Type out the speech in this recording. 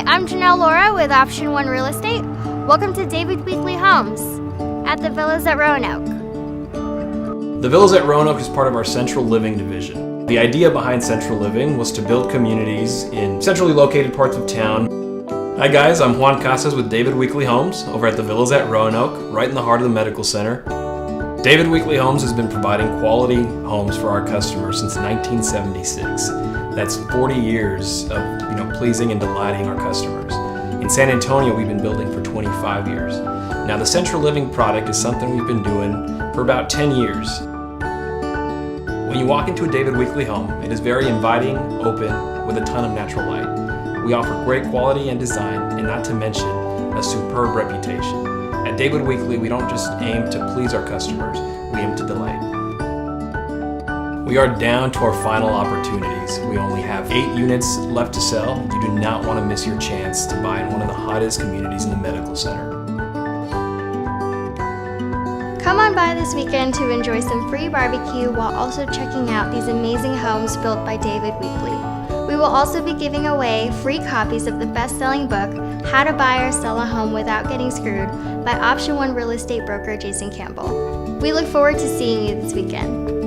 I'm Janelle Laura with Option 1 Real Estate. Welcome to David Weekly Homes at the Villas at Roanoke. The Villas at Roanoke is part of our Central Living division. The idea behind Central Living was to build communities in centrally located parts of town. Hi guys, I'm Juan Casas with David Weekly Homes over at the Villas at Roanoke, right in the heart of the medical center. David Weekly Homes has been providing quality homes for our customers since 1976. That's 40 years of pleasing and delighting our customers. In San Antonio, we've been building for 25 years. Now, the Central Living product is something we've been doing for about 10 years. When you walk into a David Weekly home, it is very inviting, open, with a ton of natural light. We offer great quality and design, and not to mention a superb reputation. At David Weekly, we don't just aim to please our customers, we aim to delight. We are down to our final opportunities. We only have 8 units left to sell. You do not want to miss your chance to buy in one of the hottest communities in the medical center. Come on by this weekend to enjoy some free barbecue while also checking out these amazing homes built by David Weekly. We will also be giving away free copies of the best-selling book, How to Buy or Sell a Home Without Getting Screwed by Option 1 Real Estate broker Jason Campbell. We look forward to seeing you this weekend.